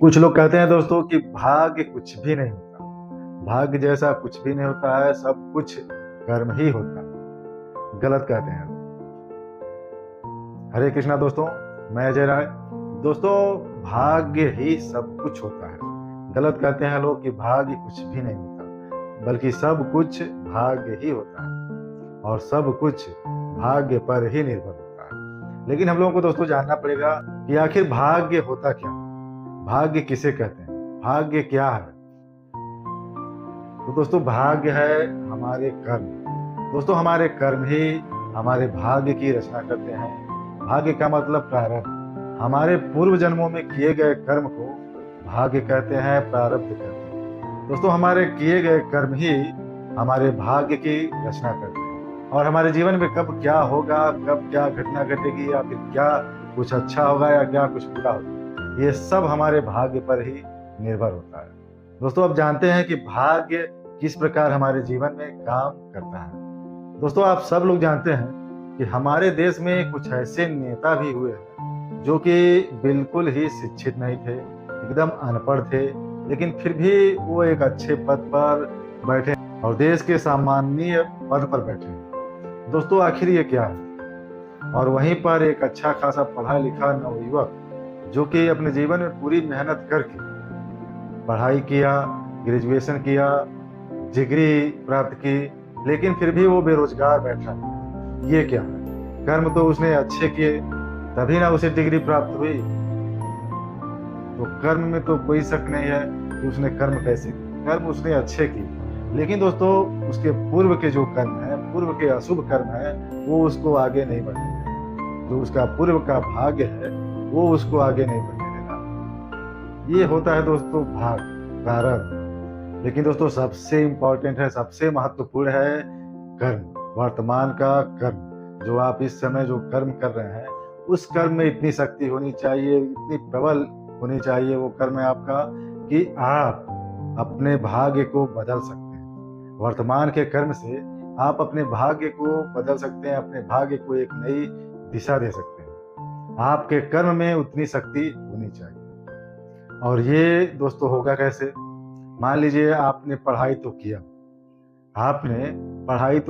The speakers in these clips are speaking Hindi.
कुछ लोग कहते हैं दोस्तों कि भाग्य कुछ भी नहीं होता। भाग्य जैसा कुछ भी नहीं होता है, सब कुछ कर्म ही होता है। गलत कहते हैं लोग। हरे कृष्णा दोस्तों, मैं अजय राय। दोस्तों, भाग्य ही सब कुछ होता है। गलत कहते हैं लोग कि भाग्य कुछ भी नहीं होता, बल्कि सब कुछ भाग्य ही होता है और सब कुछ भाग्य पर ही निर्भर होता है। लेकिन हम लोगों को दोस्तों जानना पड़ेगा कि आखिर भाग्य होता क्या, भाग्य किसे कहते हैं, भाग्य क्या है। तो दोस्तों, भाग्य है हमारे कर्म। दोस्तों, हमारे कर्म ही हमारे भाग्य की रचना करते हैं। भाग्य का मतलब प्रारब्ध। हमारे पूर्व जन्मों में किए गए कर्म को भाग्य कहते हैं, प्रारब्ध कहते हैं। दोस्तों, हमारे किए गए कर्म ही हमारे भाग्य की रचना करते हैं और हमारे जीवन में कब क्या होगा, कब क्या घटना घटेगी, या फिर क्या कुछ अच्छा होगा या क्या कुछ बुरा होगा, ये सब हमारे भाग्य पर ही निर्भर होता है। दोस्तों, अब जानते हैं कि भाग्य किस प्रकार हमारे जीवन में काम करता है। दोस्तों, आप सब लोग जानते हैं कि हमारे देश में कुछ ऐसे नेता भी हुए हैं जो कि बिल्कुल ही शिक्षित नहीं थे, एकदम अनपढ़ थे, लेकिन फिर भी वो एक अच्छे पद पर बैठे और देश के सामान्य पद पर बैठे। दोस्तों, आखिर ये क्या है? और वहीं पर एक अच्छा खासा पढ़ा लिखा नवयुवक जो कि अपने जीवन में पूरी मेहनत करके पढ़ाई किया, ग्रेजुएशन किया, डिग्री प्राप्त की, लेकिन फिर भी वो बेरोजगार बैठा है। ये क्या है? कर्म तो उसने अच्छे किए, तभी ना उसे डिग्री प्राप्त हुई। तो कर्म में तो कोई शक नहीं है कि उसने कर्म कैसे किए। कर्म उसने अच्छे किए, लेकिन दोस्तों उसके पूर्व के जो कर्म है, पूर्व के अशुभ कर्म है, वो उसको आगे नहीं बढ़ने देगा। जो उसका पूर्व का भाग्य है वो उसको आगे नहीं बढ़ने देगा। ये होता है दोस्तों भाग, प्रारब्ध। लेकिन दोस्तों, सबसे इंपॉर्टेंट है, सबसे महत्वपूर्ण है कर्म, वर्तमान का कर्म। जो आप इस समय जो कर्म कर रहे हैं, उस कर्म में इतनी शक्ति होनी चाहिए, इतनी प्रबल होनी चाहिए वो कर्म है आपका, कि आप अपने भाग्य को बदल सकते हैं। वर्तमान के कर्म से आप अपने भाग्य को बदल सकते हैं, अपने भाग्य को एक नई दिशा दे सकते हैं। आपके कर्म में उतनी शक्ति होनी चाहिए। और ये दोस्तों होगा कैसे? मान लीजिए आपने पढ़ाई तो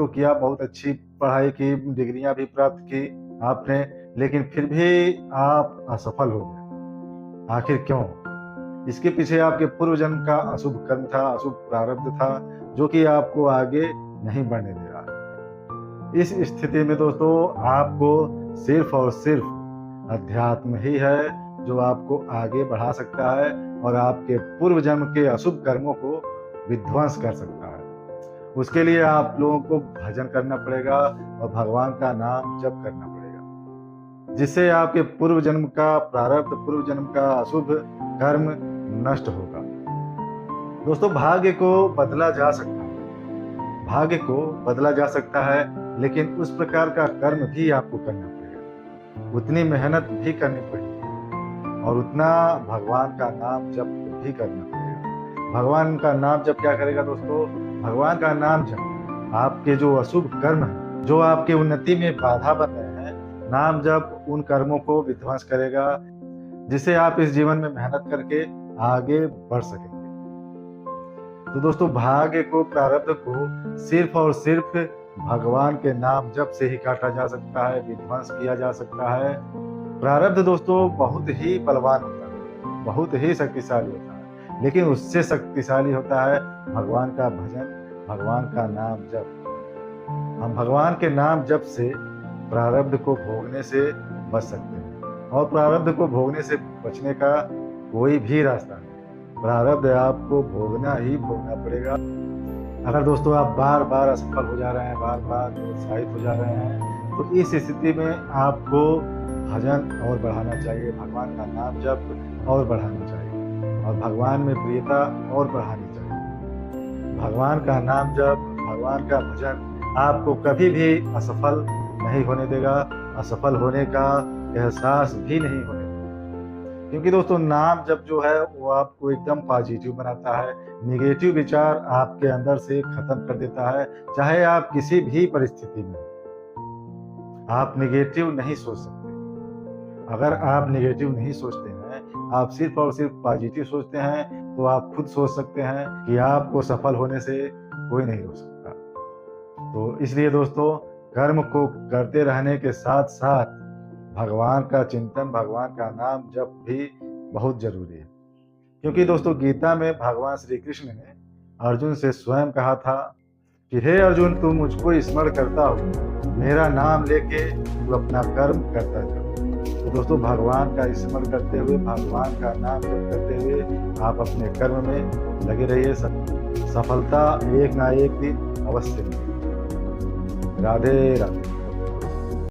किया, बहुत अच्छी पढ़ाई की, डिग्रियां भी प्राप्त की आपने, लेकिन फिर भी आप असफल हो गए। आखिर क्यों? इसके पीछे आपके पूर्व जन्म का अशुभ कर्म था, अशुभ प्रारब्ध था, जो कि आपको आगे नहीं बढ़ने दे रहा। इस स्थिति में दोस्तों आपको सिर्फ और सिर्फ अध्यात्म ही है जो आपको आगे बढ़ा सकता है और आपके पूर्व जन्म के अशुभ कर्मों को विध्वंस कर सकता है। उसके लिए आप लोगों को भजन करना पड़ेगा और भगवान का नाम जप करना पड़ेगा, जिससे आपके पूर्व जन्म का प्रारब्ध, पूर्व जन्म का अशुभ कर्म नष्ट होगा। दोस्तों, भाग्य को बदला जा सकता है, भाग्य को बदला जा सकता है, लेकिन उस प्रकार का कर्म भी आपको करना पड़ेगा, उतनी मेहनत भी करनी पड़ेगी और उतना भगवान का नाम जप भी करना पड़ेगा। भगवान का नाम जप क्या करेगा दोस्तों? भगवान का नाम जप आपके जो अशुभ कर्म है, जो आपकी उन्नति में बाधा बन रहे हैं, नाम जप उन कर्मों को विध्वंस करेगा, जिससे आप इस जीवन में मेहनत करके आगे बढ़ सकेंगे। तो दोस्तों, भाग्य को, प्रारब्ध को सिर्फ और सिर्फ भगवान के नाम जप से ही काटा जा सकता है, विध्वंस किया जा सकता है। प्रारब्ध दोस्तों बहुत ही बलवान होता है, बहुत ही शक्तिशाली होता है, लेकिन उससे शक्तिशाली होता है भगवान का भजन, भगवान का नाम जप। हम भगवान के नाम जप से प्रारब्ध को भोगने से बच सकते हैं, और प्रारब्ध को भोगने से बचने का कोई भी रास्ता नहीं। प्रारब्ध आपको भोगना ही भोगना पड़ेगा। अगर दोस्तों आप बार बार असफल हो जा रहे हैं, बार बार निरुत्साहित हो जा रहे हैं, तो इस स्थिति में आपको भजन और बढ़ाना चाहिए, भगवान का नाम जप और बढ़ाना चाहिए, और भगवान में प्रियता और बढ़ानी चाहिए। भगवान का नाम जप, भगवान का भजन आपको कभी भी असफल नहीं होने देगा, असफल होने का एहसास भी नहीं होने देगा। क्योंकि दोस्तों, नाम जप जो है वो आपको एकदम पॉजिटिव बनाता है, नेगेटिव विचार आपके अंदर से खत्म कर देता है। चाहे आप किसी भी परिस्थिति में, आप नेगेटिव नहीं सोच सकते। अगर आप नेगेटिव नहीं सोचते हैं आप सिर्फ और सिर्फ पॉजिटिव सोचते हैं तो आप खुद सोच सकते हैं कि आपको सफल होने से कोई नहीं रोक सकता। तो इसलिए दोस्तों, कर्म को करते रहने के साथ साथ भगवान का चिंतन, भगवान का नाम जप भी बहुत जरूरी है। क्योंकि दोस्तों, गीता में भगवान श्री कृष्ण ने अर्जुन से स्वयं कहा था कि हे अर्जुन, तू मुझको स्मरण करता हो, मेरा नाम लेके तू अपना कर्म करता जा। तो दोस्तों, भगवान का स्मरण करते हुए, भगवान का नाम जप करते हुए आप अपने कर्म में लगे रहिए। सफलता एक ना एक दिन अवश्य मिलेगी। राधे राधे।